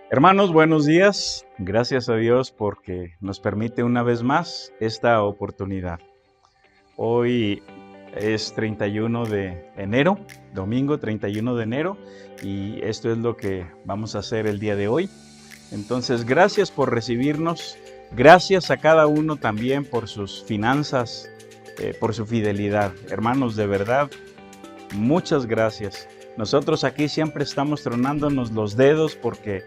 Hermanos, buenos días. Gracias a Dios porque nos permite una vez más esta oportunidad. Hoy es 31 de enero, domingo 31 de enero, y esto es lo que vamos a hacer el día de hoy. Entonces, gracias por recibirnos. Gracias a cada uno también por sus finanzas, por su fidelidad. Hermanos, de verdad, muchas gracias. Nosotros aquí siempre estamos tronándonos los dedos porque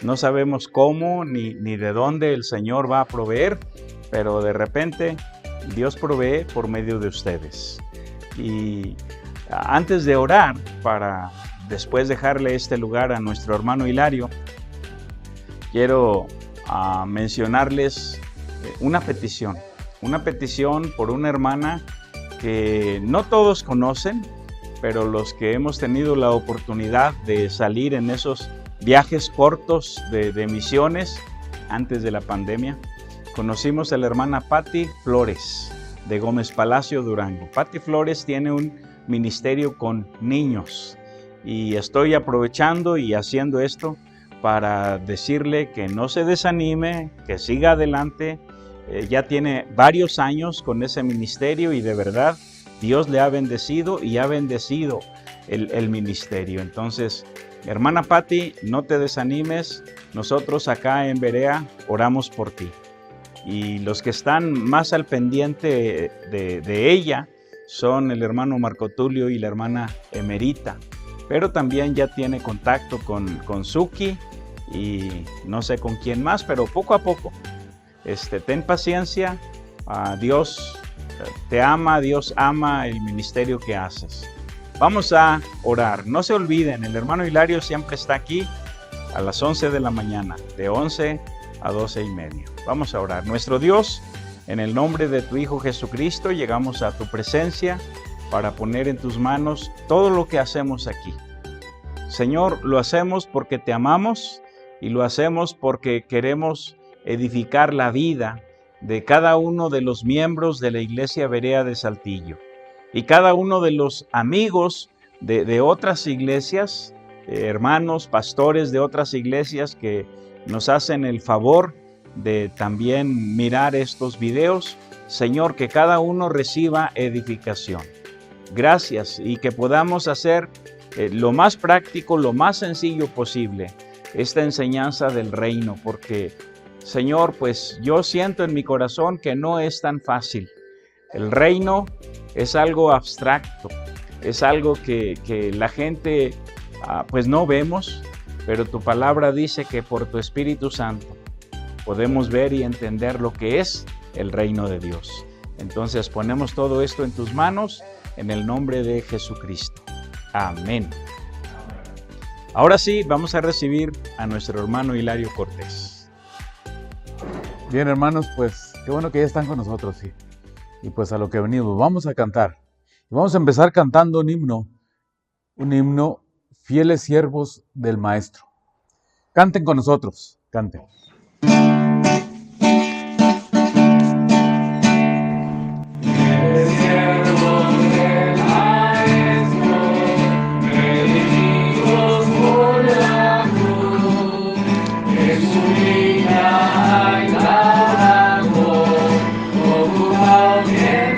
no sabemos cómo ni de dónde el Señor va a proveer, pero de repente Dios provee por medio de ustedes. Y antes de orar, para después dejarle este lugar a nuestro hermano Hilario, quiero mencionarles una petición por una hermana que no todos conocen, pero los que hemos tenido la oportunidad de salir en esos viajes cortos de misiones antes de la pandemia, conocimos a la hermana Patti Flores de Gómez Palacio, Durango. Patti Flores tiene un ministerio con niños y estoy aprovechando y haciendo esto para decirle que no se desanime, que siga adelante. Ya tiene varios años con ese ministerio y de verdad Dios le ha bendecido y ha bendecido el ministerio. Entonces, hermana Patti, no te desanimes. Nosotros acá en Berea oramos por ti. Y los que están más al pendiente de ella son el hermano Marco Tulio y la hermana Emerita. Pero también ya tiene contacto con Suki y no sé con quién más, pero poco a poco. Ten paciencia. Dios te ama, Dios ama el ministerio que haces. Vamos a orar. No se olviden, el hermano Hilario siempre está aquí a las 11 de la mañana, de 11 a 12:30. Vamos a orar. Nuestro Dios, en el nombre de tu Hijo Jesucristo, llegamos a tu presencia para poner en tus manos todo lo que hacemos aquí. Señor, lo hacemos porque te amamos y lo hacemos porque queremos edificar la vida de cada uno de los miembros de la Iglesia Berea de Saltillo y cada uno de los amigos de otras iglesias, hermanos, pastores de otras iglesias que nos hacen el favor de también mirar estos videos. Señor, que cada uno reciba edificación. Gracias, y que podamos hacer lo más práctico, lo más sencillo posible esta enseñanza del reino, porque Señor, pues yo siento en mi corazón que no es tan fácil. El reino es algo abstracto, es algo que la gente pues no vemos, pero tu palabra dice que por tu Espíritu Santo podemos ver y entender lo que es el reino de Dios. Entonces ponemos todo esto en tus manos, en el nombre de Jesucristo. Amén. Ahora sí, vamos a recibir a nuestro hermano Hilario Cortés. Bien, hermanos, pues qué bueno que ya están con nosotros, sí. Y pues a lo que venimos, vamos a cantar. Y vamos a empezar cantando un himno, Fieles Siervos del Maestro. Canten con nosotros, canten. Yeah.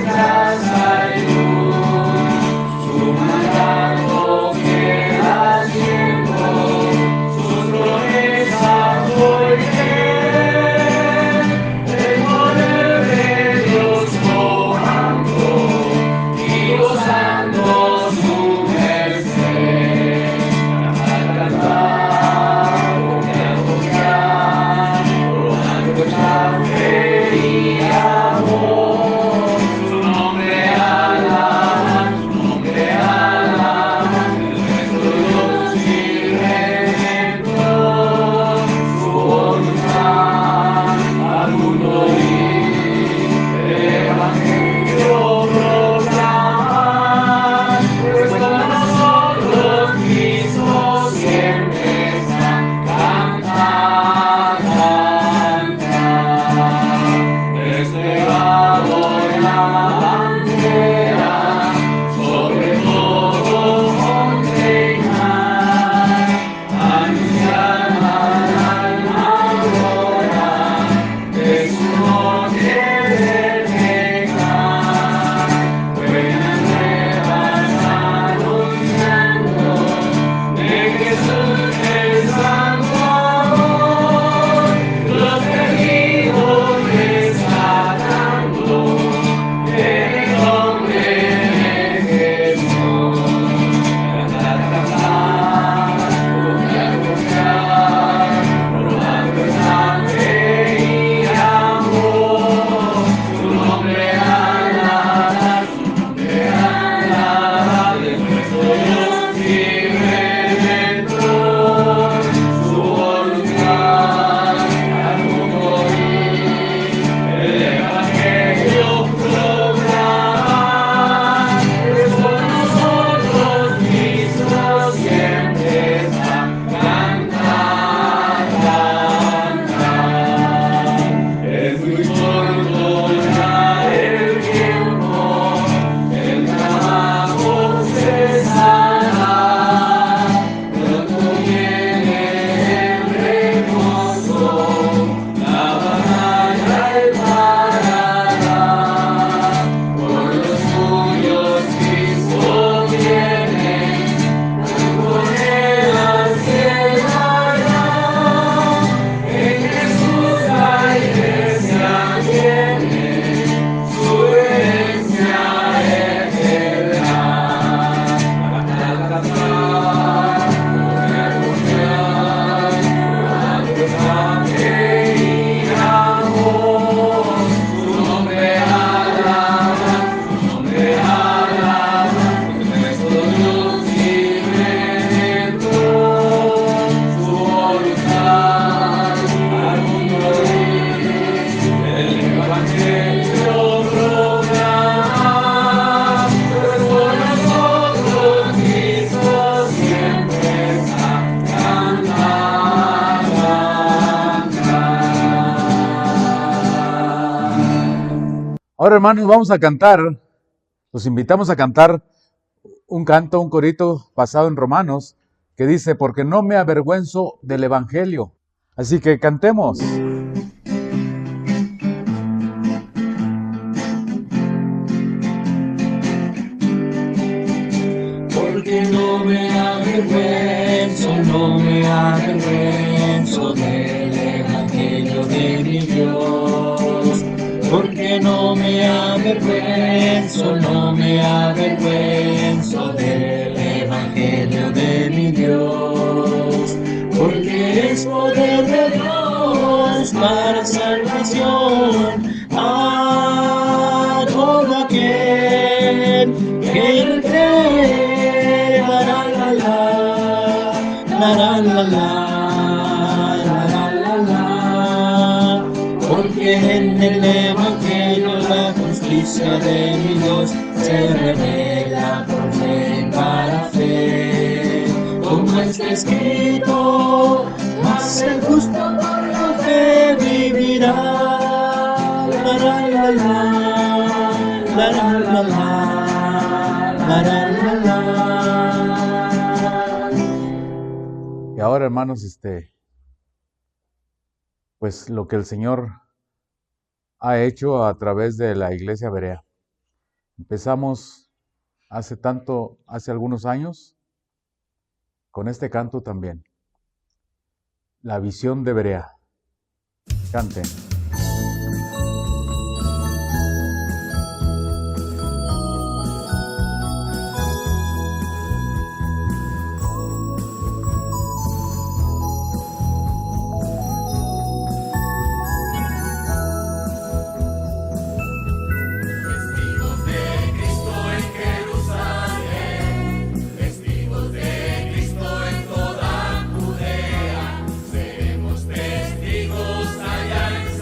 Ahora, hermanos, vamos a cantar. Los invitamos a cantar un canto, un corito basado en Romanos, que dice, porque no me avergüenzo del Evangelio. Así que cantemos. Porque no me avergüenzo del Evangelio de mi Dios. Porque no me avergüenzo del Evangelio de mi Dios. Porque es poder de Dios para salvación a todo aquel que en él cree. La la la la, la la la. Porque en el Evangelio la justicia de mi Dios se revela por fe para fe. Como está escrito, mas el justo por la fe vivirá. La la la la, la la la la, la la la la. Y ahora, hermanos, pues lo que el Señor ha hecho a través de la Iglesia Berea. Empezamos hace algunos años, con este canto también. La visión de Berea. Canten. Testigos allá en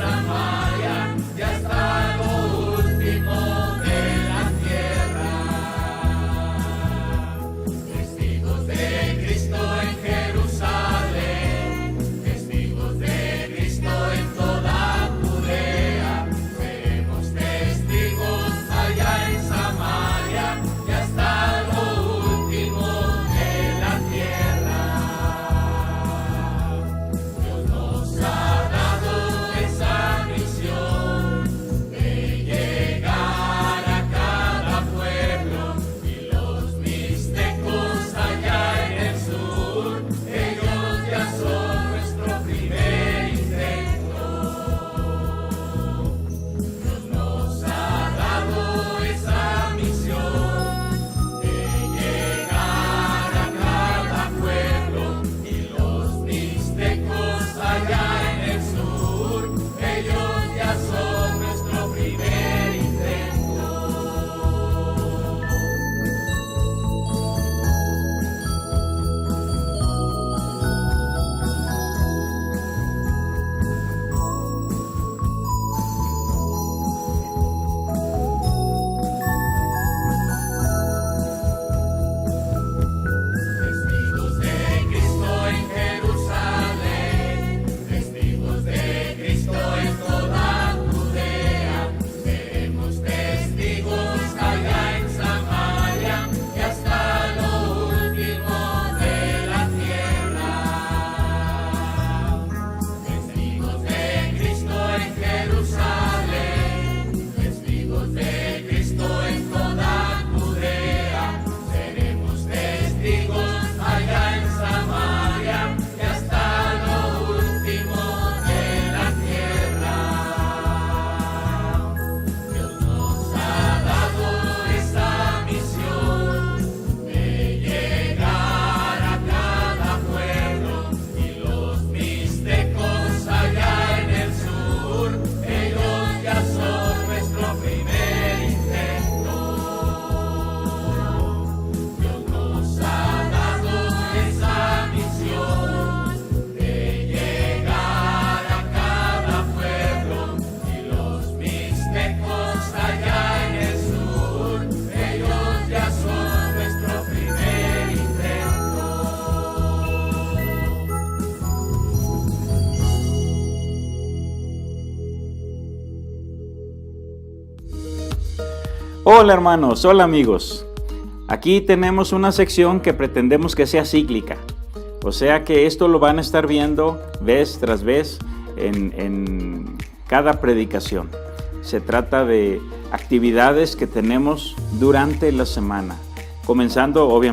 Hola hermanos, hola amigos. Aquí tenemos una sección que pretendemos que sea cíclica. O sea que esto lo van a estar viendo vez tras vez en cada predicación. Se trata de actividades que tenemos durante la semana. Comenzando hoy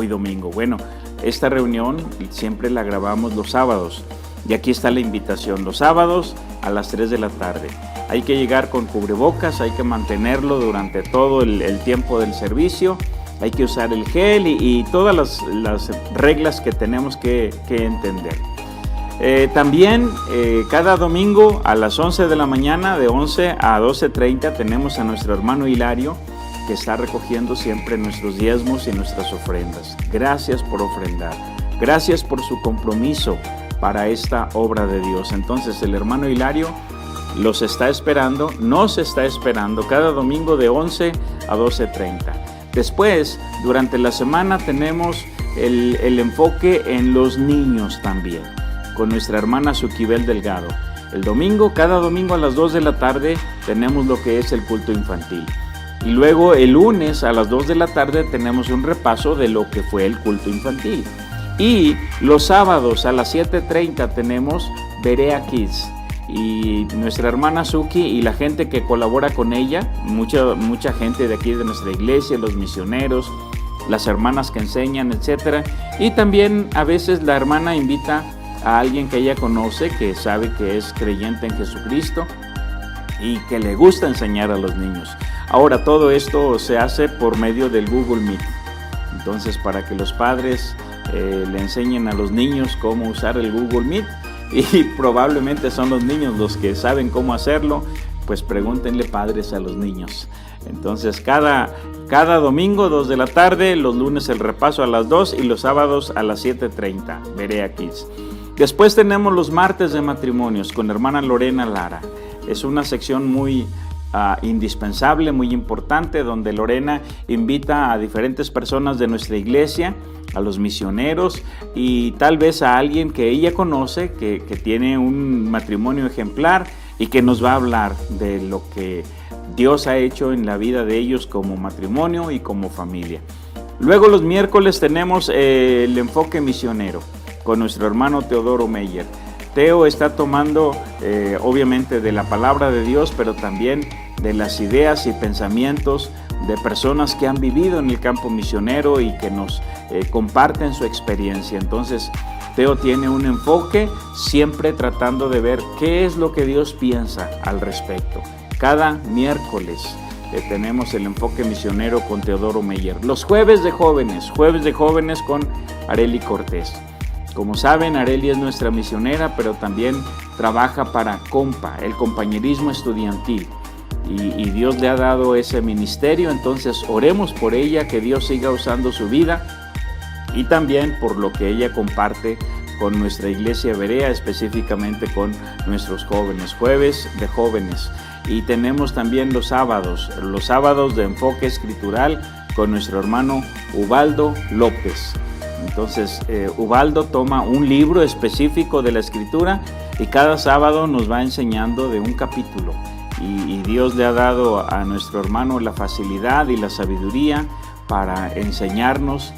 domingo. Bueno, esta reunión siempre la grabamos los sábados. Y aquí está la invitación, los sábados a las 3 de la tarde. Hay que llegar con cubrebocas, hay que mantenerlo durante todo el tiempo del servicio. Hay que usar el gel y todas las reglas que tenemos que entender. También cada domingo a las 11 de la mañana, de 11 a 12:30, tenemos a nuestro hermano Hilario, que está recogiendo siempre nuestros diezmos y nuestras ofrendas. Gracias por ofrendar. Gracias por su compromiso para esta obra de Dios. Entonces el hermano Hilario nos está esperando cada domingo de 11 a 12:30. Después, durante la semana tenemos el enfoque en los niños también, con nuestra hermana Suquibel Delgado. Cada domingo a las 2 de la tarde tenemos lo que es el culto infantil. Y luego el lunes a las 2 de la tarde tenemos un repaso de lo que fue el culto infantil. Y los sábados a las 7:30 tenemos Berea Kids. Y nuestra hermana Suki y la gente que colabora con ella, mucha gente de aquí de nuestra iglesia, los misioneros, las hermanas que enseñan, etc. Y también a veces la hermana invita a alguien que ella conoce, que sabe que es creyente en Jesucristo y que le gusta enseñar a los niños. Ahora todo esto se hace por medio del Google Meet. Entonces, para que los padres le enseñen a los niños cómo usar el Google Meet, y probablemente son los niños los que saben cómo hacerlo, pues pregúntenle padres a los niños. Entonces cada domingo 2 de la tarde, los lunes el repaso a las 2 y los sábados a las 7:30, Berea Kids. Después tenemos los martes de matrimonios con hermana Lorena Lara. Es una sección muy indispensable, muy importante, donde Lorena invita a diferentes personas de nuestra iglesia, a los misioneros y tal vez a alguien que ella conoce que tiene un matrimonio ejemplar y que nos va a hablar de lo que Dios ha hecho en la vida de ellos como matrimonio y como familia. Luego los miércoles tenemos el enfoque misionero con nuestro hermano Teodoro Meyer. Teo está tomando obviamente de la palabra de Dios, pero también de las ideas y pensamientos de personas que han vivido en el campo misionero y que nos comparten su experiencia. Entonces, Teo tiene un enfoque siempre tratando de ver qué es lo que Dios piensa al respecto. Cada miércoles tenemos el enfoque misionero con Teodoro Meyer. Los jueves de jóvenes con Areli Cortés. Como saben, Areli es nuestra misionera, pero también trabaja para COMPA, el compañerismo estudiantil. Y Dios le ha dado ese ministerio, entonces oremos por ella, que Dios siga usando su vida y también por lo que ella comparte con nuestra iglesia Berea, específicamente con nuestros jóvenes, jueves de jóvenes. Y tenemos también los sábados de enfoque escritural con nuestro hermano Ubaldo López. Entonces, Ubaldo toma un libro específico de la escritura y cada sábado nos va enseñando de un capítulo. Y Dios le ha dado a nuestro hermano la facilidad y la sabiduría para enseñarnos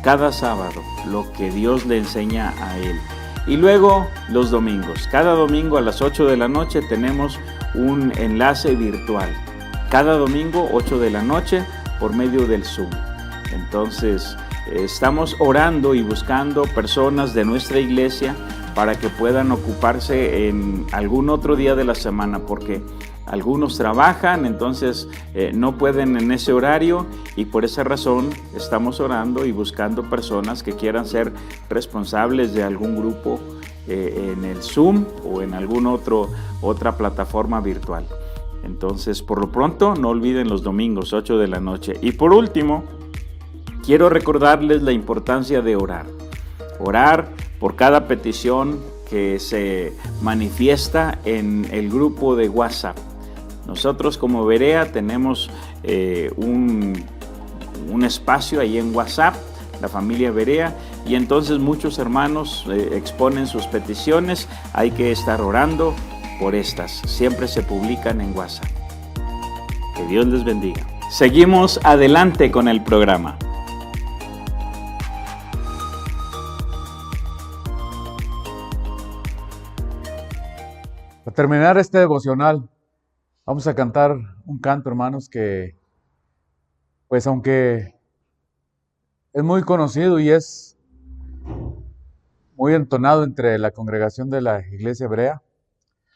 cada sábado lo que Dios le enseña a él. Y luego los domingos. Cada domingo a las 8 de la noche tenemos un enlace virtual. Cada domingo 8 de la noche por medio del Zoom. Entonces estamos orando y buscando personas de nuestra iglesia para que puedan ocuparse en algún otro día de la semana, porque algunos trabajan, entonces no pueden en ese horario, y por esa razón estamos orando y buscando personas que quieran ser responsables de algún grupo en el Zoom o en alguna otra plataforma virtual. Entonces, por lo pronto, no olviden los domingos, 8 de la noche. Y por último, quiero recordarles la importancia de orar. Orar por cada petición que se manifiesta en el grupo de WhatsApp. Nosotros como Berea tenemos un espacio ahí en WhatsApp, la familia Berea, y entonces muchos hermanos exponen sus peticiones. Hay que estar orando por estas, siempre se publican en WhatsApp. Que Dios les bendiga. Seguimos adelante con el programa. Para terminar este devocional, vamos a cantar un canto, hermanos, que, pues aunque es muy conocido y es muy entonado entre la congregación de la iglesia hebrea,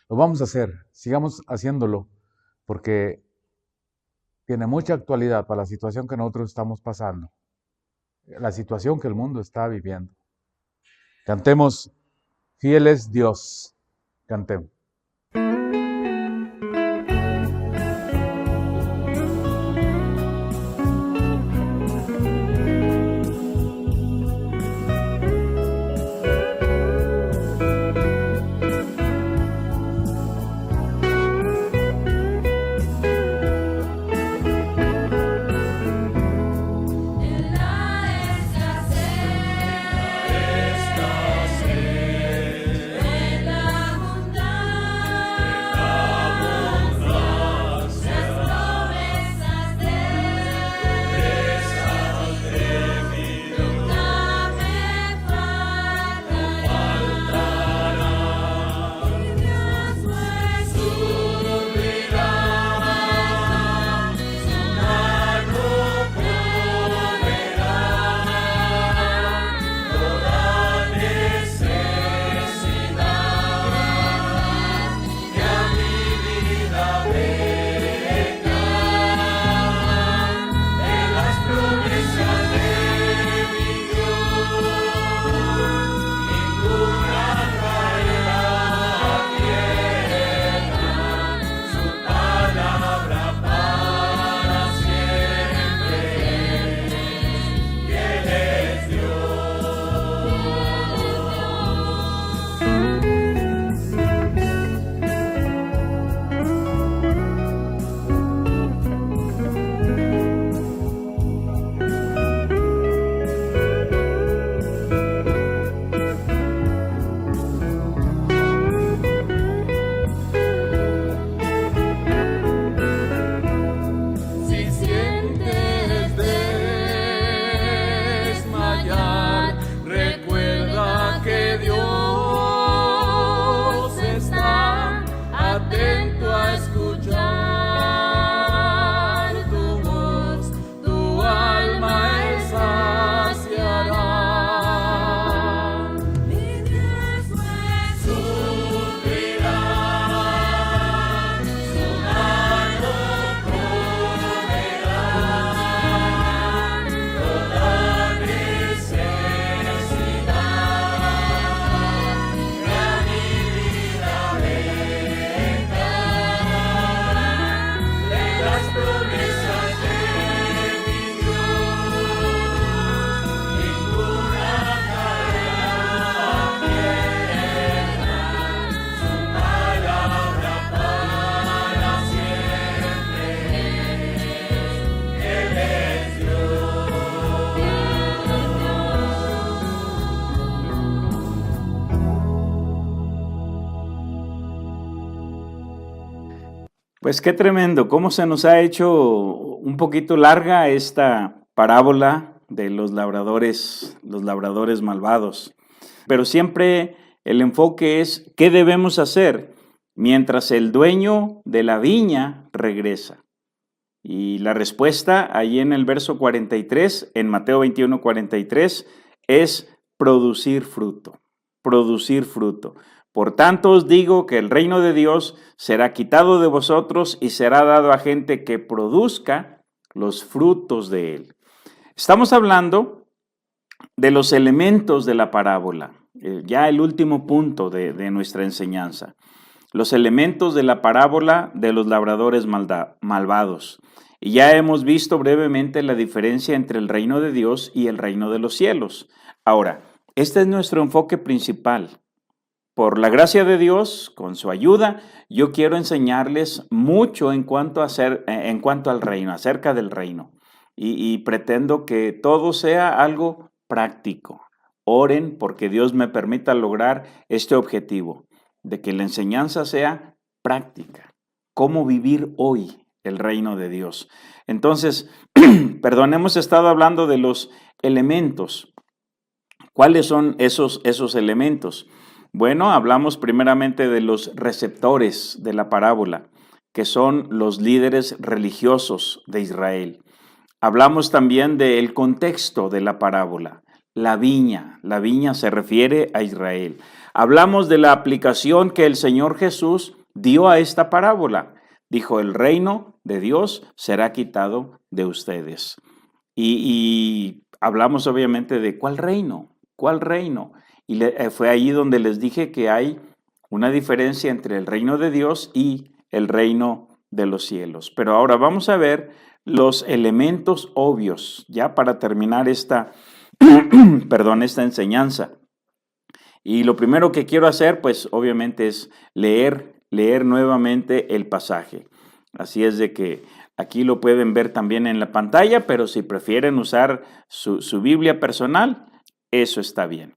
lo vamos a hacer, sigamos haciéndolo, porque tiene mucha actualidad para la situación que nosotros estamos pasando, la situación que el mundo está viviendo. Cantemos, fiel es Dios, cantemos. Pues qué tremendo, cómo se nos ha hecho un poquito larga esta parábola de los labradores malvados. Pero siempre el enfoque es qué debemos hacer mientras el dueño de la viña regresa. Y la respuesta ahí en el verso 43, en Mateo 21, 43, es producir fruto, producir fruto. Por tanto os digo que el reino de Dios será quitado de vosotros y será dado a gente que produzca los frutos de él. Estamos hablando de los elementos de la parábola, ya el último punto de nuestra enseñanza. Los elementos de la parábola de los labradores malvados. Y ya hemos visto brevemente la diferencia entre el reino de Dios y el reino de los cielos. Ahora, este es nuestro enfoque principal. Por la gracia de Dios, con su ayuda, yo quiero enseñarles mucho en cuanto al reino, acerca del reino. Y pretendo que todo sea algo práctico. Oren porque Dios me permita lograr este objetivo, de que la enseñanza sea práctica. Cómo vivir hoy el reino de Dios. Entonces, perdón, hemos estado hablando de los elementos. ¿Cuáles son esos elementos? Bueno, hablamos primeramente de los receptores de la parábola, que son los líderes religiosos de Israel. Hablamos también del contexto de la parábola, la viña se refiere a Israel. Hablamos de la aplicación que el Señor Jesús dio a esta parábola. Dijo, el reino de Dios será quitado de ustedes. Y hablamos obviamente de ¿cuál reino? Y fue ahí donde les dije que hay una diferencia entre el reino de Dios y el reino de los cielos. Pero ahora vamos a ver los elementos obvios, ya para terminar esta enseñanza. Y lo primero que quiero hacer, pues obviamente es leer nuevamente el pasaje. Así es de que aquí lo pueden ver también en la pantalla, pero si prefieren usar su Biblia personal, eso está bien.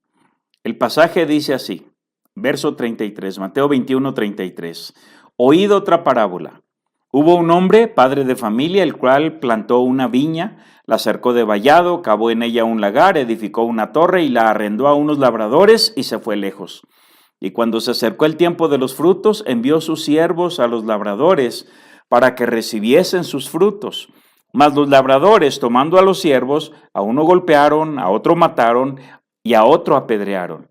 El pasaje dice así, verso 33, Mateo 21, 33. Oíd otra parábola. Hubo un hombre, padre de familia, el cual plantó una viña, la cercó de vallado, cavó en ella un lagar, edificó una torre y la arrendó a unos labradores y se fue lejos. Y cuando se acercó el tiempo de los frutos, envió sus siervos a los labradores para que recibiesen sus frutos. Mas los labradores, tomando a los siervos, a uno golpearon, a otro mataron y a otro apedrearon.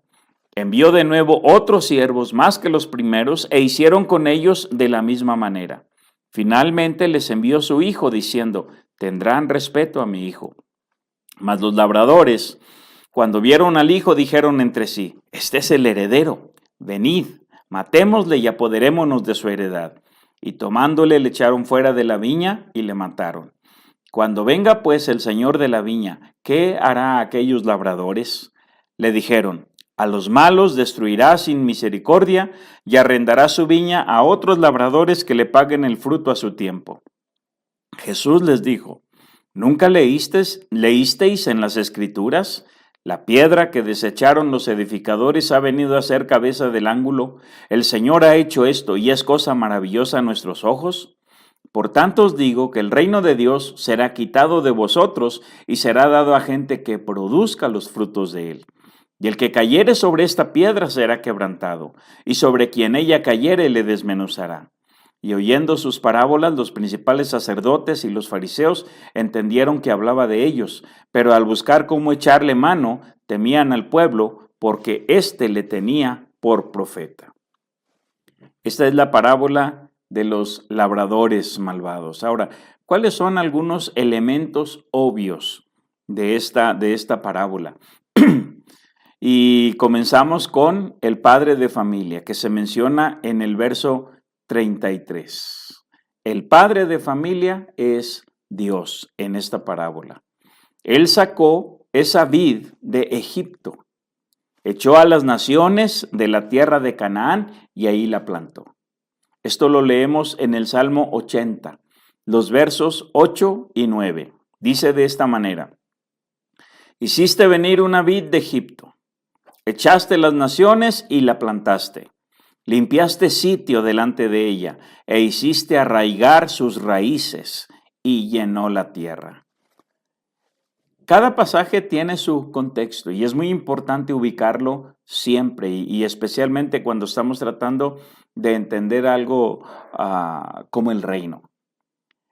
Envió de nuevo otros siervos más que los primeros e hicieron con ellos de la misma manera. Finalmente les envió su hijo diciendo, tendrán respeto a mi hijo. Mas los labradores, cuando vieron al hijo, dijeron entre sí, este es el heredero, venid, matémosle y apoderémonos de su heredad. Y tomándole le echaron fuera de la viña y le mataron. Cuando venga pues el señor de la viña, ¿qué hará a aquellos labradores? Le dijeron, a los malos destruirá sin misericordia y arrendará su viña a otros labradores que le paguen el fruto a su tiempo. Jesús les dijo, ¿nunca leísteis en las Escrituras? La piedra que desecharon los edificadores ha venido a ser cabeza del ángulo. El Señor ha hecho esto y es cosa maravillosa a nuestros ojos. Por tanto os digo que el reino de Dios será quitado de vosotros y será dado a gente que produzca los frutos de él. Y el que cayere sobre esta piedra será quebrantado, y sobre quien ella cayere le desmenuzará. Y oyendo sus parábolas, los principales sacerdotes y los fariseos entendieron que hablaba de ellos, pero al buscar cómo echarle mano, temían al pueblo, porque éste le tenía por profeta. Esta es la parábola de los labradores malvados. Ahora, ¿cuáles son algunos elementos obvios de esta parábola? Y comenzamos con el padre de familia, que se menciona en el verso 33. El padre de familia es Dios en esta parábola. Él sacó esa vid de Egipto, echó a las naciones de la tierra de Canaán y ahí la plantó. Esto lo leemos en el Salmo 80, los versos 8 y 9. Dice de esta manera, hiciste venir una vid de Egipto, echaste las naciones y la plantaste. Limpiaste sitio delante de ella e hiciste arraigar sus raíces y llenó la tierra. Cada pasaje tiene su contexto y es muy importante ubicarlo siempre y especialmente cuando estamos tratando de entender algo como el reino.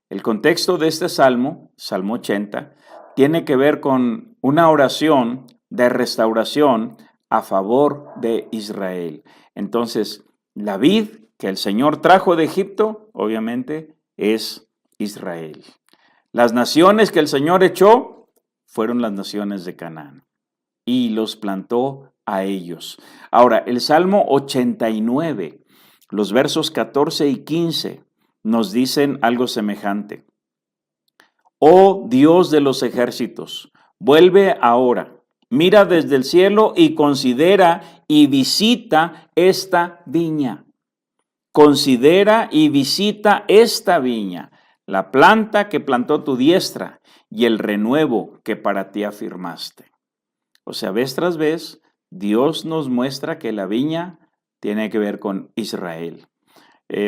El contexto de este Salmo 80, tiene que ver con una oración de restauración a favor de Israel. Entonces, la vid que el Señor trajo de Egipto, obviamente, es Israel. Las naciones que el Señor echó fueron las naciones de Canaán y los plantó a ellos. Ahora, el Salmo 89, los versos 14 y 15 nos dicen algo semejante. Oh Dios de los ejércitos, vuelve ahora. Mira desde el cielo y considera y visita esta viña. Considera y visita esta viña, la planta que plantó tu diestra y el renuevo que para ti afirmaste. O sea, vez tras vez, Dios nos muestra que la viña tiene que ver con Israel.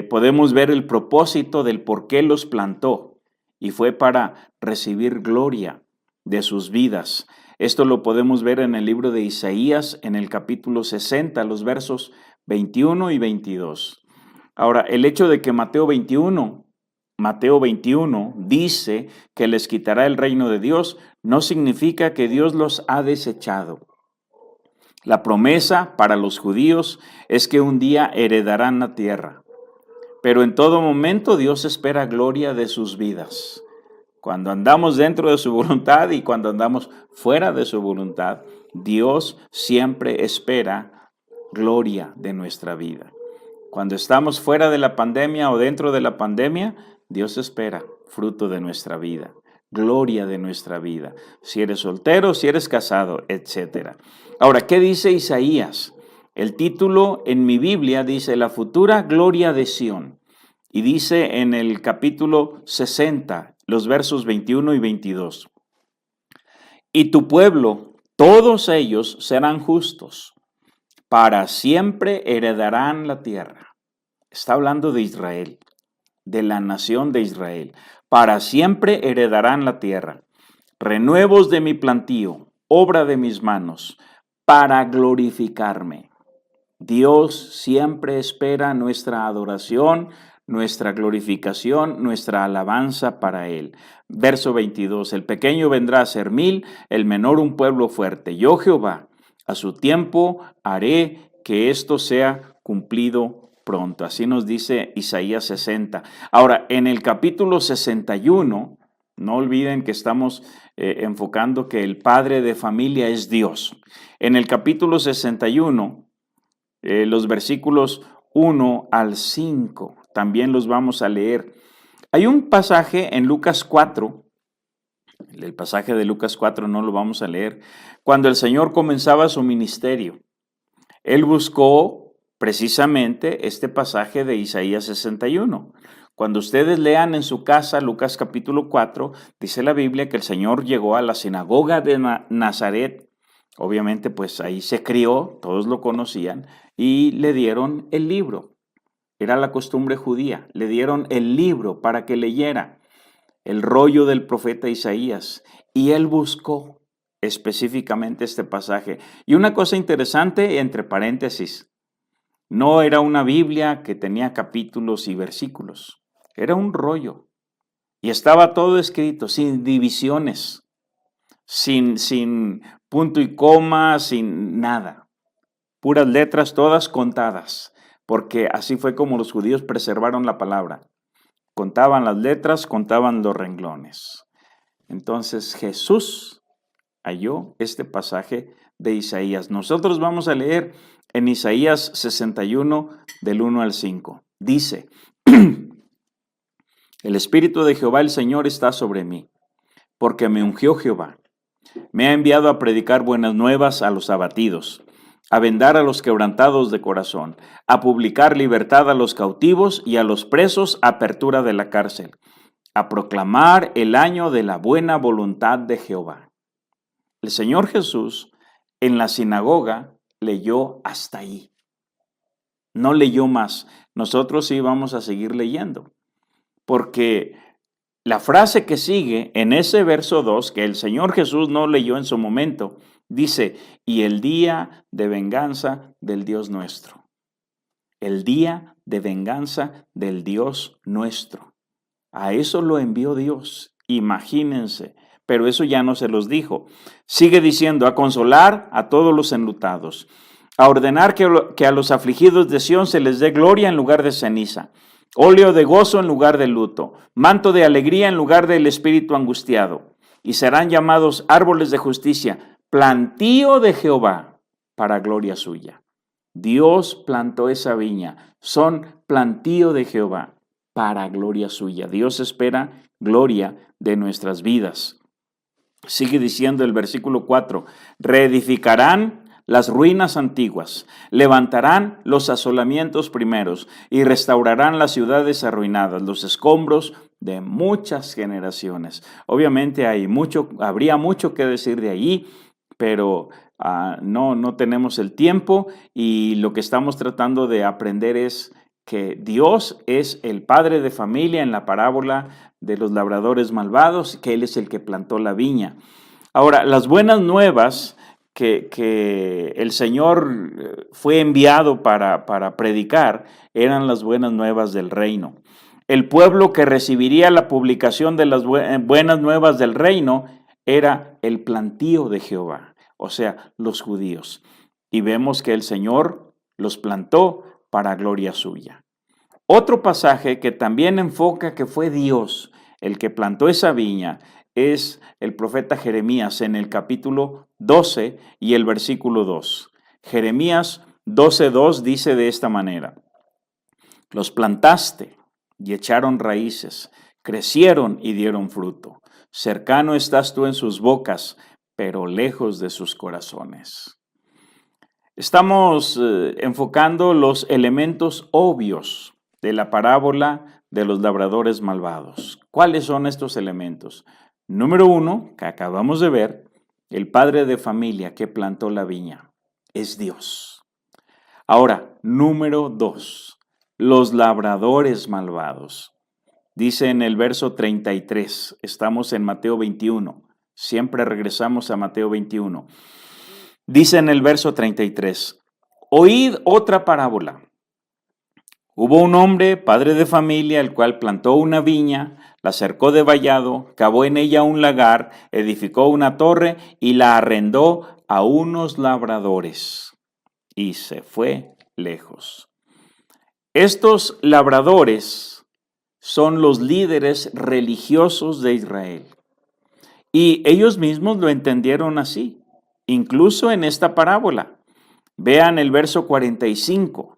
podemos ver el propósito del por qué los plantó, y fue para recibir gloria de sus vidas. Esto lo podemos ver en el libro de Isaías, en el capítulo 60, los versos 21 y 22. Ahora, el hecho de que Mateo 21 dice que les quitará el reino de Dios, no significa que Dios los ha desechado. La promesa para los judíos es que un día heredarán la tierra, pero en todo momento Dios espera gloria de sus vidas. Cuando andamos dentro de su voluntad y cuando andamos fuera de su voluntad, Dios siempre espera gloria de nuestra vida. Cuando estamos fuera de la pandemia o dentro de la pandemia, Dios espera fruto de nuestra vida, gloria de nuestra vida. Si eres soltero, si eres casado, etc. Ahora, ¿qué dice Isaías? El título en mi Biblia dice la futura gloria de Sión. Y dice en el capítulo 60, los versos 21 y 22. Y tu pueblo, todos ellos serán justos, para siempre heredarán la tierra. Está hablando de Israel, de la nación de Israel. Para siempre heredarán la tierra. Renuevos de mi plantío, obra de mis manos, para glorificarme. Dios siempre espera nuestra adoración, nuestra glorificación, nuestra alabanza para Él. Verso 22, el pequeño vendrá a ser 1000, el menor un pueblo fuerte. Yo Jehová, a su tiempo haré que esto sea cumplido pronto. Así nos dice Isaías 60. Ahora, en el capítulo 61, no olviden que estamos enfocando que el padre de familia es Dios. En el capítulo 61, los versículos 1 al 5, también los vamos a leer. Hay un pasaje en Lucas 4, el pasaje de Lucas 4 no lo vamos a leer, cuando el Señor comenzaba su ministerio. Él buscó precisamente este pasaje de Isaías 61. Cuando ustedes lean en su casa Lucas capítulo 4, dice la Biblia que el Señor llegó a la sinagoga de Nazaret. Obviamente, pues ahí se crió, todos lo conocían, y le dieron el libro. Era la costumbre judía. Le dieron el libro para que leyera el rollo del profeta Isaías. Y él buscó específicamente este pasaje. Y una cosa interesante, entre paréntesis, no era una Biblia que tenía capítulos y versículos. Era un rollo. Y estaba todo escrito, sin divisiones, sin punto y coma, sin nada. Puras letras, todas contadas, porque así fue como los judíos preservaron la palabra. Contaban las letras, contaban los renglones. Entonces Jesús halló este pasaje de Isaías. Nosotros vamos a leer en Isaías 61, del 1 al 5. Dice, el Espíritu de Jehová el Señor está sobre mí, porque me ungió Jehová. Me ha enviado a predicar buenas nuevas a los abatidos, a vendar a los quebrantados de corazón, a publicar libertad a los cautivos y a los presos apertura de la cárcel, a proclamar el año de la buena voluntad de Jehová. El Señor Jesús en la sinagoga leyó hasta ahí. No leyó más. Nosotros sí vamos a seguir leyendo, porque la frase que sigue en ese verso 2, que el Señor Jesús no leyó en su momento, dice, y el día de venganza del Dios nuestro. El día de venganza del Dios nuestro. A eso lo envió Dios, imagínense, pero eso ya no se los dijo. Sigue diciendo, a consolar a todos los enlutados, a ordenar que a los afligidos de Sión se les dé gloria en lugar de ceniza, óleo de gozo en lugar de luto, manto de alegría en lugar del espíritu angustiado, y serán llamados árboles de justicia, plantío de Jehová para gloria suya. Dios plantó esa viña, son plantío de Jehová para gloria suya. Dios espera gloria de nuestras vidas. Sigue diciendo el versículo 4, reedificarán las ruinas antiguas, levantarán los asolamientos primeros y restaurarán las ciudades arruinadas, los escombros de muchas generaciones. Obviamente habría mucho que decir de allí, pero no tenemos el tiempo y lo que estamos tratando de aprender es que Dios es el padre de familia en la parábola de los labradores malvados, que Él es el que plantó la viña. Ahora, las buenas nuevas que el Señor fue enviado para predicar eran las buenas nuevas del reino. El pueblo que recibiría la publicación de las buenas nuevas del reino era el plantío de Jehová, o sea, los judíos. Y vemos que el Señor los plantó para gloria suya. Otro pasaje que también enfoca que fue Dios el que plantó esa viña es el profeta Jeremías en el capítulo 12 y el versículo 2. Jeremías 12:2 dice de esta manera: los plantaste y echaron raíces, crecieron y dieron fruto. Cercano estás tú en sus bocas, pero lejos de sus corazones. Estamos enfocando los elementos obvios de la parábola de los labradores malvados. ¿Cuáles son estos elementos? Número 1, que acabamos de ver, el padre de familia que plantó la viña es Dios. Ahora, número 2, los labradores malvados. Dice en el verso 33, estamos en Mateo 21, siempre regresamos a Mateo 21. Dice en el verso 33, oíd otra parábola. Hubo un hombre, padre de familia, el cual plantó una viña, la cercó de vallado, cavó en ella un lagar, edificó una torre y la arrendó a unos labradores y se fue lejos. Estos labradores son los líderes religiosos de Israel y ellos mismos lo entendieron así, incluso en esta parábola. Vean el verso 45.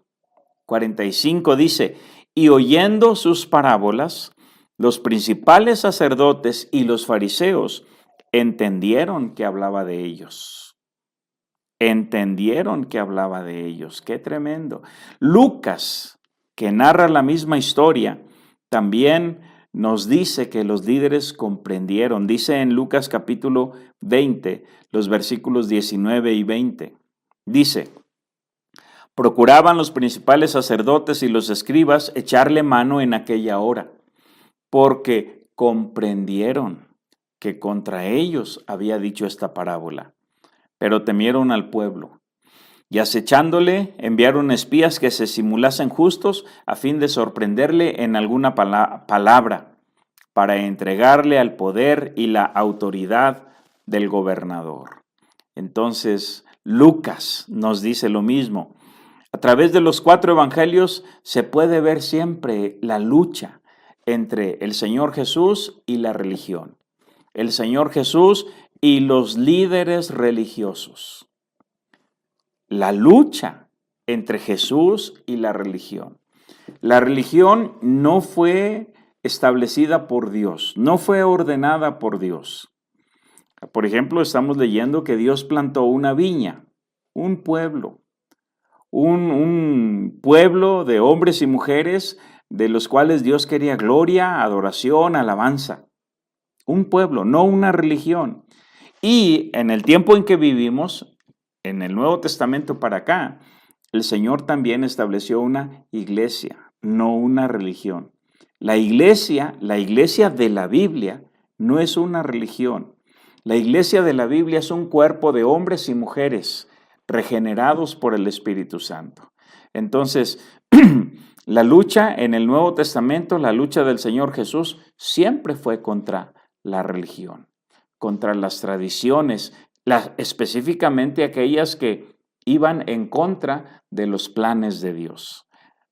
45 dice, y oyendo sus parábolas, los principales sacerdotes y los fariseos entendieron que hablaba de ellos. Entendieron que hablaba de ellos. ¡Qué tremendo! Lucas, que narra la misma historia, también nos dice que los líderes comprendieron. Dice en Lucas capítulo 20, los versículos 19 y 20. Dice, procuraban los principales sacerdotes y los escribas echarle mano en aquella hora, porque comprendieron que contra ellos había dicho esta parábola, pero temieron al pueblo. Y acechándole, enviaron espías que se simulasen justos a fin de sorprenderle en alguna palabra, para entregarle al poder y la autoridad del gobernador. Entonces, Lucas nos dice lo mismo. A través de los 4 evangelios se puede ver siempre la lucha entre el Señor Jesús y la religión. El Señor Jesús y los líderes religiosos. La lucha entre Jesús y la religión. La religión no fue establecida por Dios, no fue ordenada por Dios. Por ejemplo, estamos leyendo que Dios plantó una viña, un pueblo. Un pueblo de hombres y mujeres de los cuales Dios quería gloria, adoración, alabanza. Un pueblo, no una religión. Y en el tiempo en que vivimos, en el Nuevo Testamento para acá, el Señor también estableció una iglesia, no una religión. La iglesia de la Biblia no es una religión. La iglesia de la Biblia es un cuerpo de hombres y mujeres regenerados por el Espíritu Santo. Entonces, la lucha en el Nuevo Testamento, la lucha del Señor Jesús, siempre fue contra la religión, contra las tradiciones, específicamente aquellas que iban en contra de los planes de Dios.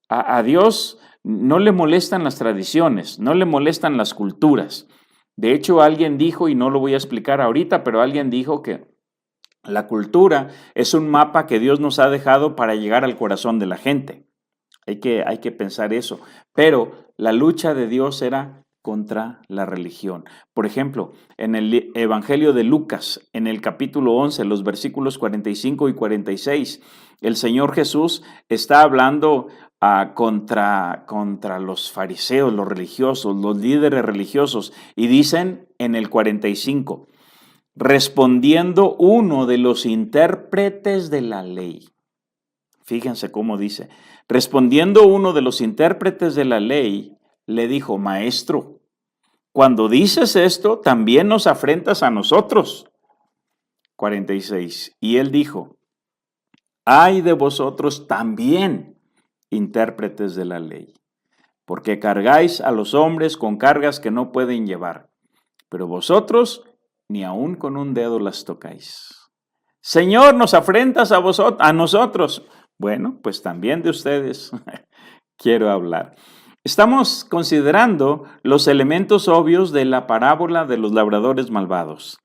A Dios no le molestan las tradiciones, no le molestan las culturas. De hecho, alguien dijo, y no lo voy a explicar ahorita, pero alguien dijo que la cultura es un mapa que Dios nos ha dejado para llegar al corazón de la gente. Hay que pensar eso. Pero la lucha de Dios era contra la religión. Por ejemplo, en el Evangelio de Lucas, en el capítulo 11, los versículos 45 y 46, el Señor Jesús está hablando contra los fariseos, los religiosos, los líderes religiosos, y dicen en el 45, respondiendo uno de los intérpretes de la ley. Fíjense cómo dice, Respondiendo uno de los intérpretes de la ley, le dijo: Maestro, cuando dices esto, también nos afrentas a nosotros. 46. Y él dijo: ay de vosotros también, intérpretes de la ley, porque cargáis a los hombres con cargas que no pueden llevar, pero vosotros ni aun con un dedo las tocáis. Señor, nos afrentas a nosotros. Bueno, pues también de ustedes quiero hablar. Estamos considerando los elementos obvios de la parábola de los labradores malvados.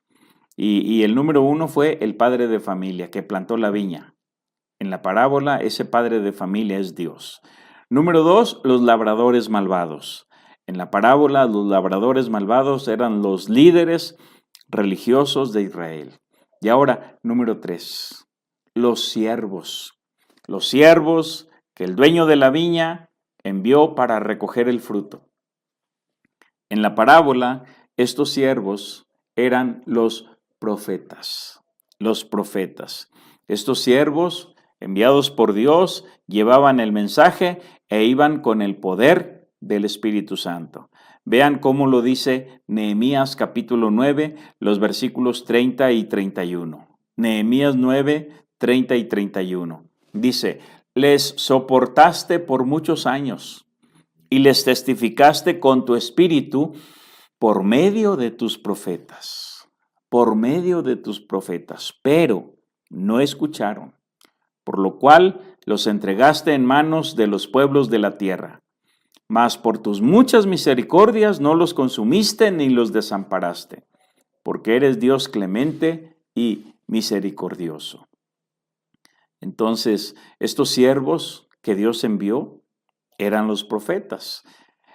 Y el número 1 fue el padre de familia que plantó la viña. En la parábola, ese padre de familia es Dios. Número 2, los labradores malvados. En la parábola, los labradores malvados eran los líderes religiosos de Israel. Y ahora, número 3, los siervos. Los siervos que el dueño de la viña envió para recoger el fruto. En la parábola, estos siervos eran los profetas. Los profetas. Estos siervos, enviados por Dios, llevaban el mensaje e iban con el poder del Espíritu Santo. Vean cómo lo dice Nehemías capítulo 9, los versículos 30 y 31. Nehemías 9, 30 y 31. Dice: les soportaste por muchos años y les testificaste con tu espíritu por medio de tus profetas. Por medio de tus profetas, pero no escucharon, por lo cual los entregaste en manos de los pueblos de la tierra. Mas por tus muchas misericordias no los consumiste ni los desamparaste, porque eres Dios clemente y misericordioso. Entonces, estos siervos que Dios envió eran los profetas.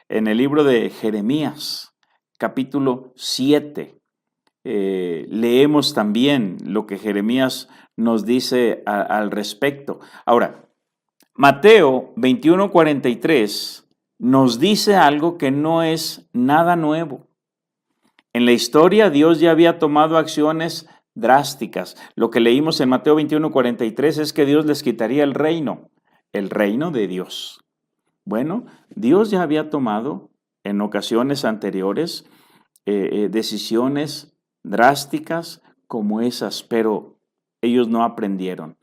En el libro de Jeremías, capítulo 7, leemos también lo que Jeremías nos dice al respecto. Ahora, Mateo 21:43 nos dice algo que no es nada nuevo. En la historia, Dios ya había tomado acciones drásticas. Lo que leímos en Mateo 21:43 es que Dios les quitaría el reino de Dios. Bueno, Dios ya había tomado en ocasiones anteriores decisiones drásticas como esas, pero ellos no aprendieron.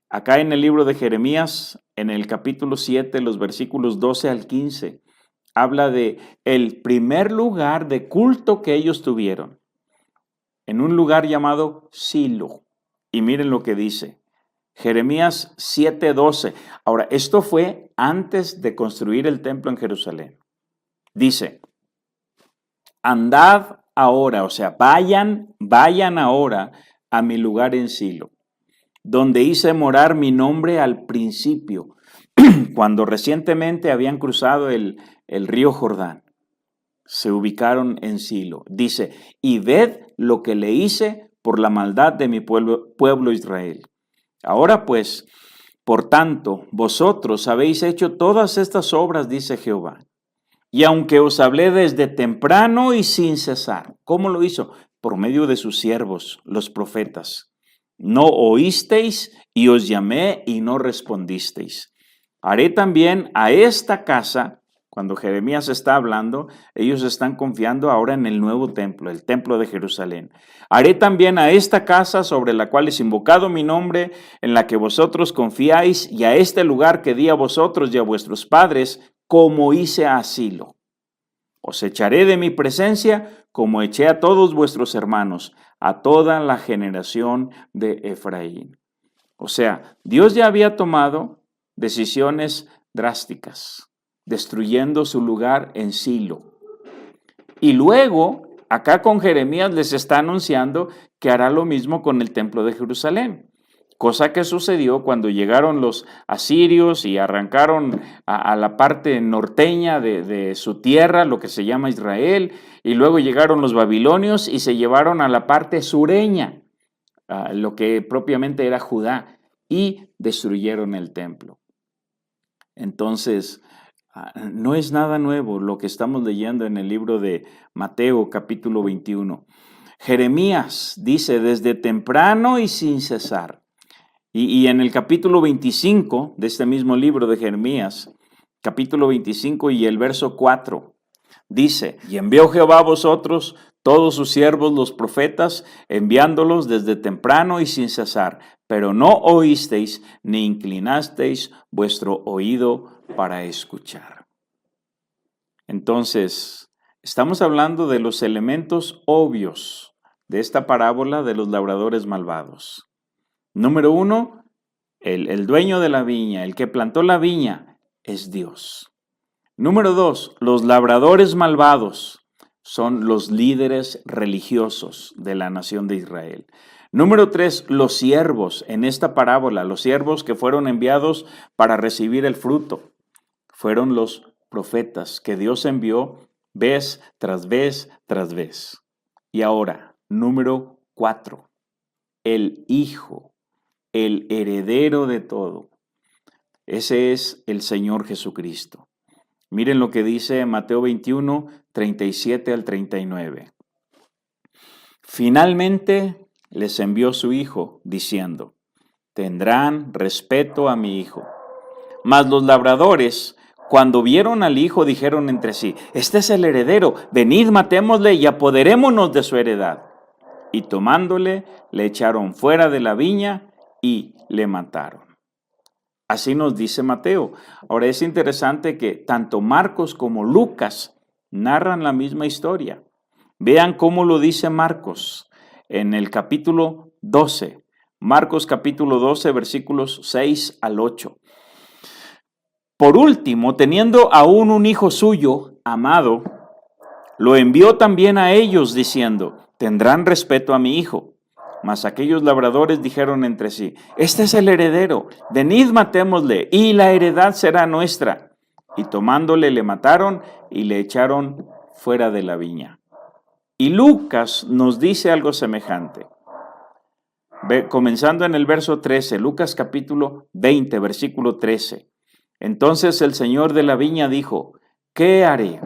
Acá en el libro de Jeremías, en el capítulo 7, los versículos 12 al 15, habla de el primer lugar de culto que ellos tuvieron, en un lugar llamado Silo. Y miren lo que dice, Jeremías 7:12. Ahora, esto fue antes de construir el templo en Jerusalén. Dice: andad ahora, o sea, vayan ahora a mi lugar en Silo, donde hice morar mi nombre al principio, cuando recientemente habían cruzado el río Jordán. Se ubicaron en Silo. Dice: y ved lo que le hice por la maldad de mi pueblo Israel. Ahora pues, por tanto, vosotros habéis hecho todas estas obras, dice Jehová. Y aunque os hablé desde temprano y sin cesar. ¿Cómo lo hizo? Por medio de sus siervos, los profetas. No oísteis y os llamé y no respondisteis. Haré también a esta casa, cuando Jeremías está hablando, ellos están confiando ahora en el nuevo templo, el templo de Jerusalén. Haré también a esta casa sobre la cual es invocado mi nombre, en la que vosotros confiáis, y a este lugar que di a vosotros y a vuestros padres, como hice a Silo. Os echaré de mi presencia, como eché a todos vuestros hermanos, a toda la generación de Efraín. O sea, Dios ya había tomado decisiones drásticas, destruyendo su lugar en Silo. Y luego, acá con Jeremías les está anunciando que hará lo mismo con el templo de Jerusalén. Cosa que sucedió cuando llegaron los asirios y arrancaron a la parte norteña de su tierra, lo que se llama Israel, y luego llegaron los babilonios y se llevaron a la parte sureña, lo que propiamente era Judá, y destruyeron el templo. Entonces, no es nada nuevo lo que estamos leyendo en el libro de Mateo capítulo 21. Jeremías dice: desde temprano y sin cesar. Y en el capítulo 25 de este mismo libro de Jeremías, capítulo 25 y el verso 4, dice, y envió Jehová a vosotros todos sus siervos los profetas, enviándolos desde temprano y sin cesar, pero no oísteis ni inclinasteis vuestro oído para escuchar. Entonces, estamos hablando de los elementos obvios de esta parábola de los labradores malvados. Número 1, el dueño de la viña, el que plantó la viña, es Dios. Número 2, los labradores malvados son los líderes religiosos de la nación de Israel. Número 3, los siervos en esta parábola, los siervos que fueron enviados para recibir el fruto, fueron los profetas que Dios envió vez tras vez tras vez. Y ahora, número 4, el Hijo, el heredero de todo. Ese es el Señor Jesucristo. Miren lo que dice Mateo 21, 37 al 39. Finalmente les envió su Hijo, diciendo, tendrán respeto a mi Hijo. Mas los labradores, cuando vieron al Hijo, dijeron entre sí, este es el heredero, venid, matémosle y apoderémonos de su heredad. Y tomándole, le echaron fuera de la viña y le mataron. Así nos dice Mateo. Ahora es interesante que tanto Marcos como Lucas narran la misma historia. Vean cómo lo dice Marcos en el capítulo 12. Marcos capítulo 12, versículos 6 al 8. Por último, teniendo aún un hijo suyo, amado, lo envió también a ellos diciendo, tendrán respeto a mi hijo. Mas aquellos labradores dijeron entre sí, este es el heredero, venid matémosle, y la heredad será nuestra. Y tomándole le mataron y le echaron fuera de la viña. Y Lucas nos dice algo semejante. Comenzando en el verso 13, Lucas capítulo 20, versículo 13. Entonces el señor de la viña dijo, ¿qué haré?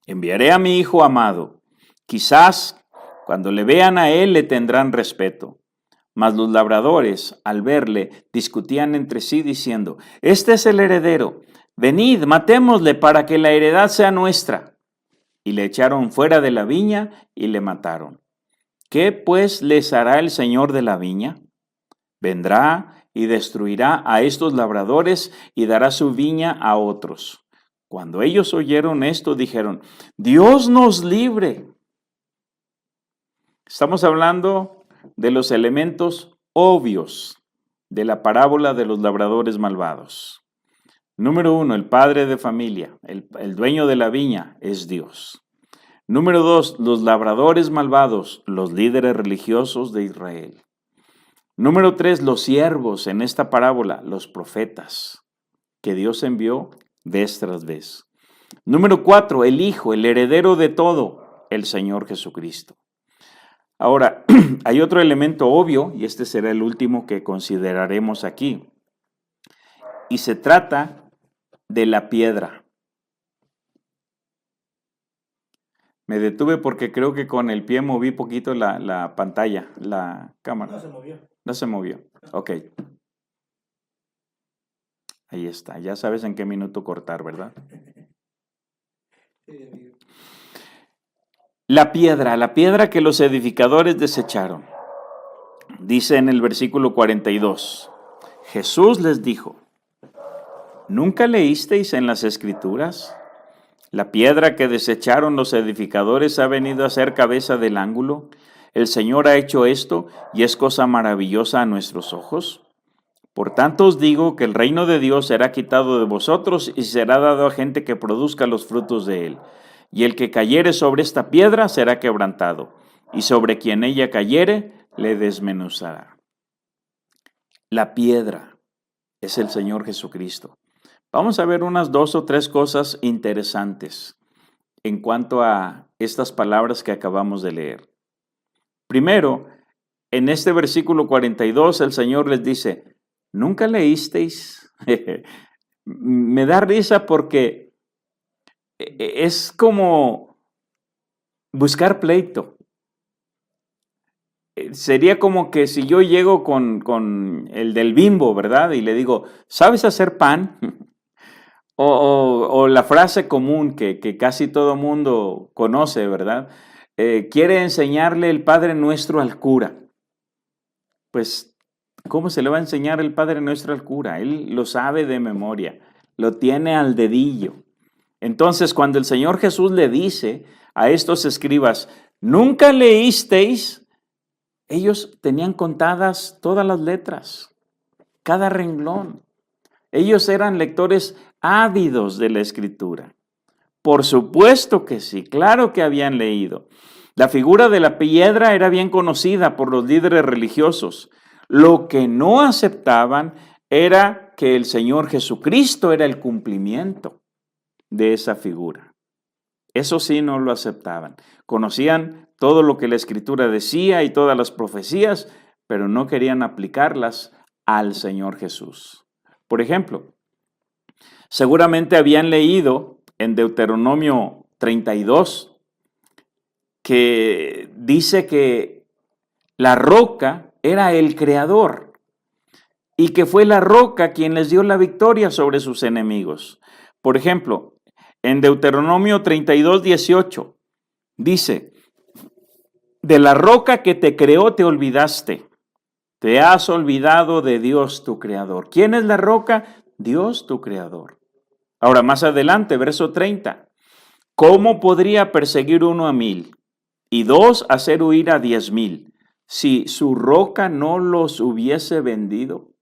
Enviaré a mi hijo amado. Quizás cuando le vean a él le tendrán respeto. Mas los labradores, al verle, discutían entre sí diciendo, este es el heredero, venid, matémosle para que la heredad sea nuestra. Y le echaron fuera de la viña y le mataron. ¿Qué pues les hará el señor de la viña? Vendrá y destruirá a estos labradores y dará su viña a otros. Cuando ellos oyeron esto, dijeron, Dios nos libre. Estamos hablando de los elementos obvios de la parábola de los labradores malvados. Número 1, el padre de familia, el dueño de la viña es Dios. Número 2, los labradores malvados, los líderes religiosos de Israel. Número 3, los siervos en esta parábola, los profetas, que Dios envió vez tras vez. Número 4, el Hijo, el heredero de todo, el Señor Jesucristo. Ahora, hay otro elemento obvio, y este será el último que consideraremos aquí, y se trata de la piedra. Me detuve porque creo que con el pie moví poquito la pantalla, la cámara. No se movió. No se movió. Ok. Ahí está. Ya sabes en qué minuto cortar, ¿verdad? La piedra que los edificadores desecharon. Dice en el versículo 42. Jesús les dijo, ¿nunca leísteis en las Escrituras? La piedra que desecharon los edificadores ha venido a ser cabeza del ángulo. El Señor ha hecho esto y es cosa maravillosa a nuestros ojos. Por tanto os digo que el reino de Dios será quitado de vosotros y será dado a gente que produzca los frutos de él. Y el que cayere sobre esta piedra será quebrantado, y sobre quien ella cayere le desmenuzará. La piedra es el Señor Jesucristo. Vamos a ver unas 2 o 3 cosas interesantes en cuanto a estas palabras que acabamos de leer. Primero, en este versículo 42, el Señor les dice, ¿nunca leísteis? Me da risa porque es como buscar pleito. sería como que si yo llego con el del Bimbo, ¿verdad? Y le digo, ¿sabes hacer pan? O la frase común que casi todo mundo conoce, ¿verdad? Quiere enseñarle el Padre Nuestro al cura. Pues, ¿cómo se le va a enseñar el Padre Nuestro al cura? Él lo sabe de memoria, lo tiene al dedillo. Entonces, cuando el Señor Jesús le dice a estos escribas, ¿nunca leísteis? Ellos tenían contadas todas las letras, cada renglón. Ellos eran lectores ávidos de la Escritura. Por supuesto que sí, claro que habían leído. La figura de la piedra era bien conocida por los líderes religiosos. Lo que no aceptaban era que el Señor Jesucristo era el cumplimiento de esa figura. Eso sí no lo aceptaban. Conocían todo lo que la Escritura decía y todas las profecías, pero no querían aplicarlas al Señor Jesús. Por ejemplo, seguramente habían leído en Deuteronomio 32 que dice que la roca era el creador y que fue la roca quien les dio la victoria sobre sus enemigos. Por ejemplo, en Deuteronomio 32, 18 dice, de la roca que te creó te olvidaste, te has olvidado de Dios tu creador. ¿Quién es la roca? Dios tu creador. Ahora, más adelante, verso 30. ¿Cómo podría perseguir uno a 1000 y 2 hacer huir a 10,000 si su roca no los hubiese vendido?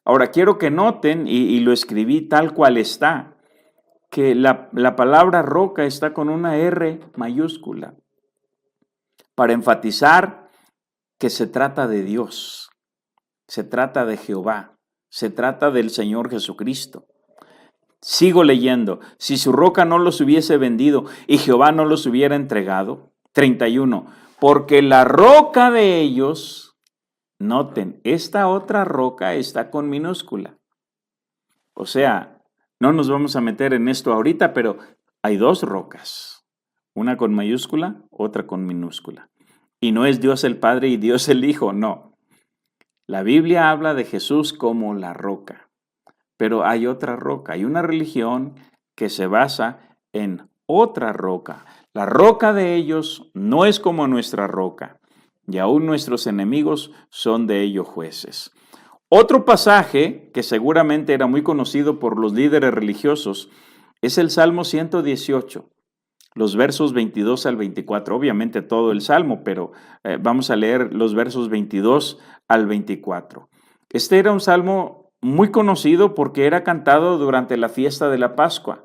Ahora, quiero que noten, y lo escribí tal cual está, que la palabra roca está con una R mayúscula para enfatizar que se trata de Dios, se trata de Jehová, se trata del Señor Jesucristo. Sigo leyendo, si su roca no los hubiese vendido y Jehová no los hubiera entregado. 31, porque la roca de ellos, noten, esta otra roca está con minúscula. O sea, no nos vamos a meter en esto ahorita, pero hay dos rocas, una con mayúscula, otra con minúscula. Y no es Dios el Padre y Dios el Hijo, no. La Biblia habla de Jesús como la roca, pero hay otra roca, hay una religión que se basa en otra roca. La roca de ellos no es como nuestra roca, y aún nuestros enemigos son de ellos jueces. Otro pasaje que seguramente era muy conocido por los líderes religiosos es el Salmo 118. Los versos 22 al 24, obviamente todo el Salmo, pero vamos a leer los versos 22 al 24. Este era un Salmo muy conocido porque era cantado durante la fiesta de la Pascua.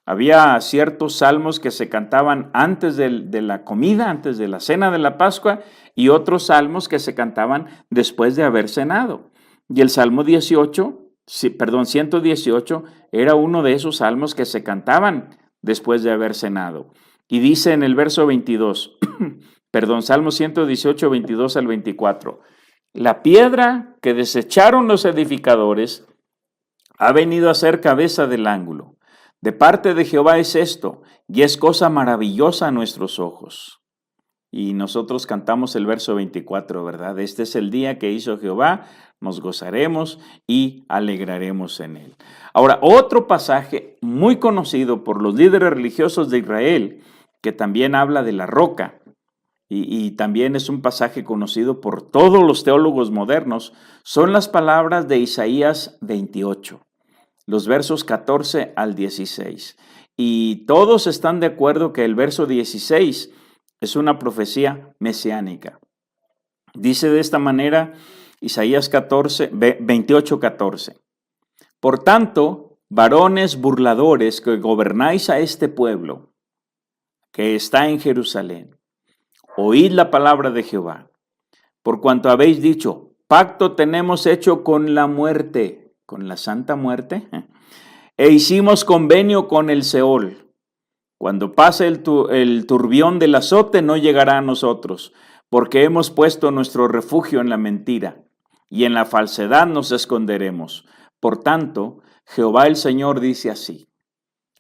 Había ciertos salmos que se cantaban antes de la comida, antes de la cena de la Pascua, y otros salmos que se cantaban después de haber cenado. Y el Salmo 118 era uno de esos salmos que se cantaban después de haber cenado. Y dice en el verso 22, Salmo 118, 22 al 24, la piedra que desecharon los edificadores ha venido a ser cabeza del ángulo. De parte de Jehová es esto, y es cosa maravillosa a nuestros ojos. Y nosotros cantamos el verso 24, ¿verdad? Este es el día que hizo Jehová, nos gozaremos y alegraremos en él. Ahora, otro pasaje muy conocido por los líderes religiosos de Israel, que también habla de la roca, y también es un pasaje conocido por todos los teólogos modernos, son las palabras de Isaías 28, los versos 14 al 16. Y todos están de acuerdo que el verso 16 es una profecía mesiánica. Dice de esta manera Isaías 28, 14. Por tanto, varones burladores que gobernáis a este pueblo que está en Jerusalén, oíd la palabra de Jehová, por cuanto habéis dicho, pacto tenemos hecho con la muerte, con la santa muerte, e hicimos convenio con el Seol. Cuando pase el turbión del azote no llegará a nosotros, porque hemos puesto nuestro refugio en la mentira, y en la falsedad nos esconderemos. Por tanto, Jehová el Señor dice así,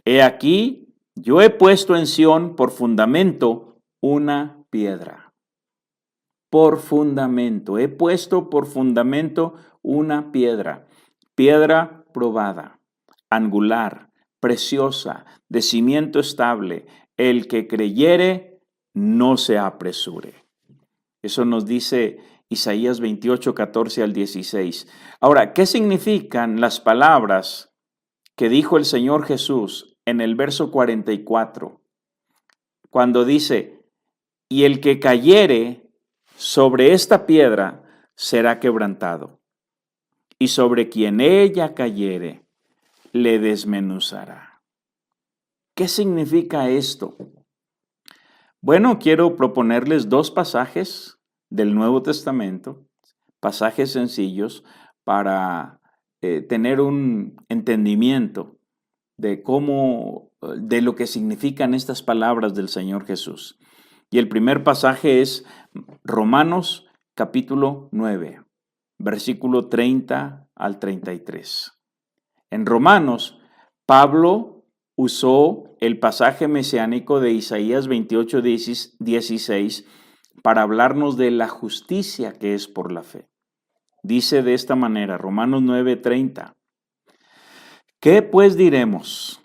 he aquí, yo he puesto en Sión por fundamento una piedra. por fundamento. He puesto por fundamento una piedra probada, angular, preciosa, de cimiento estable. El que creyere, no se apresure. Eso nos dice Isaías 28, 14 al 16. Ahora, ¿qué significan las palabras que dijo el Señor Jesús en el verso 44? Cuando dice, y el que cayere sobre esta piedra será quebrantado, y sobre quien ella cayere le desmenuzará. ¿Qué significa esto? Bueno, quiero proponerles dos pasajes del Nuevo Testamento, pasajes sencillos para tener un entendimiento de de lo que significan estas palabras del Señor Jesús. Y el primer pasaje es Romanos capítulo 9, versículo 30 al 33. En Romanos, Pablo usó el pasaje mesiánico de Isaías 28, 16 para hablarnos de la justicia que es por la fe. Dice de esta manera, Romanos 9, 30. ¿Qué pues diremos?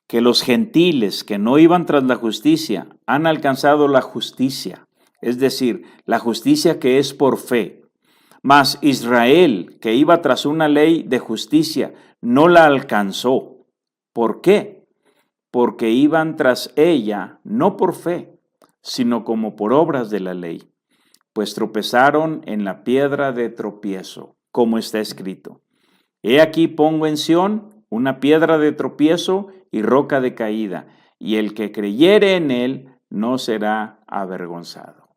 Que los gentiles que no iban tras la justicia han alcanzado la justicia, es decir, la justicia que es por fe. Mas Israel, que iba tras una ley de justicia, no la alcanzó. ¿Por qué? Porque iban tras ella no por fe, sino como por obras de la ley, pues tropezaron en la piedra de tropiezo, como está escrito. He aquí pongo en Sión una piedra de tropiezo y roca de caída, y el que creyere en él no será avergonzado.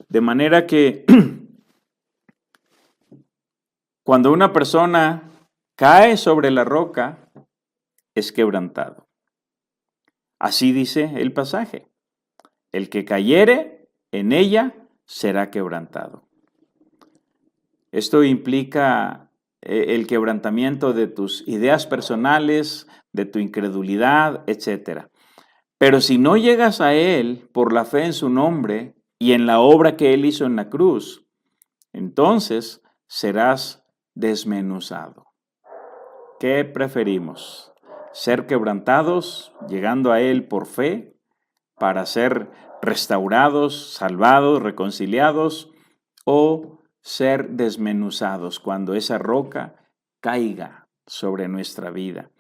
De manera que cuando una persona cae sobre la roca, es quebrantado. Así dice el pasaje. El que cayere en ella será quebrantado. Esto implica el quebrantamiento de tus ideas personales, de tu incredulidad, etc. Pero si no llegas a Él por la fe en su nombre y en la obra que Él hizo en la cruz, entonces serás desmenuzado. ¿Qué preferimos? ¿Ser quebrantados, llegando a Él por fe, para ser restaurados, salvados, reconciliados, o ser desmenuzados cuando esa roca caiga sobre nuestra vida?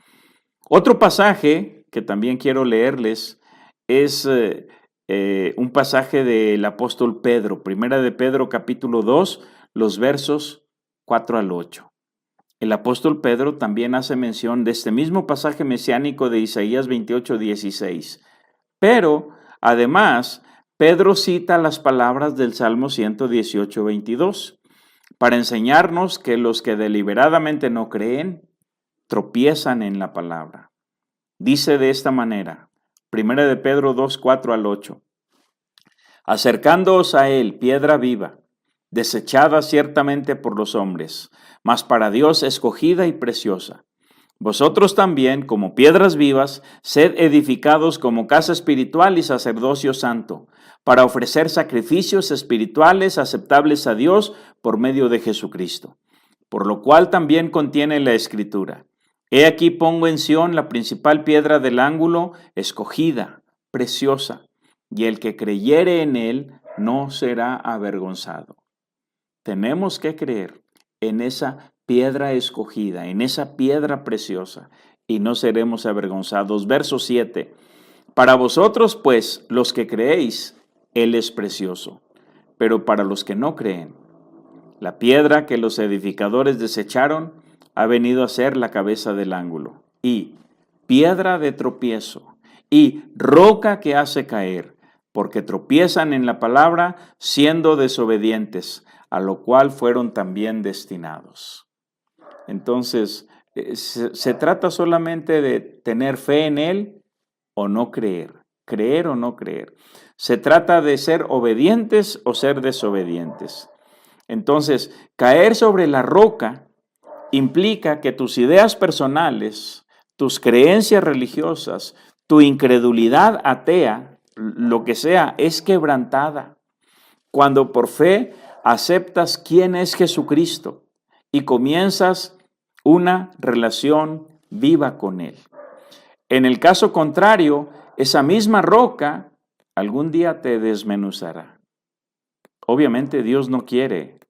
Otro pasaje que también quiero leerles es un pasaje del apóstol Pedro, primera de Pedro capítulo 2, los versos 4 al 8. El apóstol Pedro también hace mención de este mismo pasaje mesiánico de Isaías 28, 16. Pero, además, Pedro cita las palabras del Salmo 118, 22, para enseñarnos que los que deliberadamente no creen, tropiezan en la palabra. Dice de esta manera, primera de Pedro 2, 4 al 8. Acercándoos a él, piedra viva, desechada ciertamente por los hombres, mas para Dios escogida y preciosa. Vosotros también, como piedras vivas, sed edificados como casa espiritual y sacerdocio santo, para ofrecer sacrificios espirituales aceptables a Dios por medio de Jesucristo. Por lo cual también contiene la Escritura. He aquí pongo en Sión la principal piedra del ángulo, escogida, preciosa, y el que creyere en él no será avergonzado. Tenemos que creer en esa piedra escogida, en esa piedra preciosa, y no seremos avergonzados. Verso 7. Para vosotros, pues, los que creéis, Él es precioso, pero para los que no creen, la piedra que los edificadores desecharon ha venido a ser la cabeza del ángulo, y piedra de tropiezo, y roca que hace caer, porque tropiezan en la palabra, siendo desobedientes, a lo cual fueron también destinados. Entonces, se trata solamente de tener fe en Él o no creer o no creer. Se trata de ser obedientes o ser desobedientes. Entonces, caer sobre la roca implica que tus ideas personales, tus creencias religiosas, tu incredulidad atea, lo que sea, es quebrantada. cuando por fe aceptas quién es Jesucristo y comienzas una relación viva con Él. En el caso contrario, esa misma roca algún día te desmenuzará. Obviamente Dios no quiere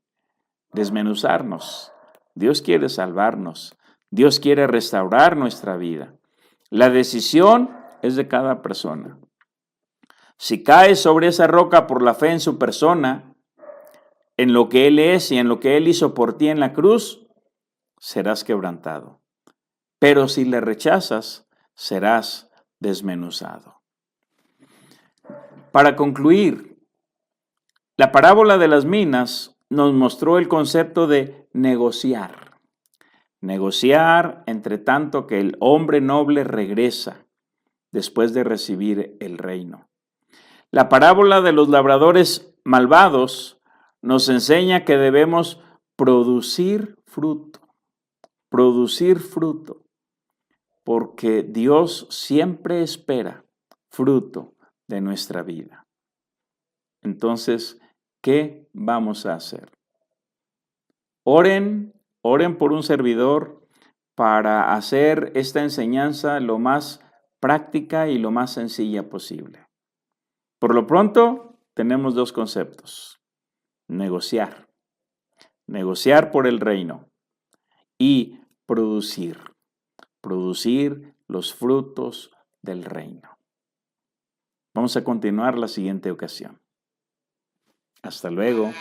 desmenuzarnos. Dios quiere salvarnos. Dios quiere restaurar nuestra vida. La decisión es de cada persona. Si caes sobre esa roca por la fe en su persona, en lo que Él es y en lo que Él hizo por ti en la cruz, serás quebrantado. Pero si le rechazas, serás desmenuzado. Para concluir, la parábola de las minas nos mostró el concepto de negociar. Negociar entre tanto que el hombre noble regresa después de recibir el reino. La parábola de los labradores malvados nos enseña que debemos producir fruto, porque Dios siempre espera fruto de nuestra vida. Entonces, ¿qué vamos a hacer? Oren por un servidor para hacer esta enseñanza lo más práctica y lo más sencilla posible. Por lo pronto, tenemos dos conceptos. Negociar por el reino y producir los frutos del reino. Vamos a continuar la siguiente ocasión. Hasta luego.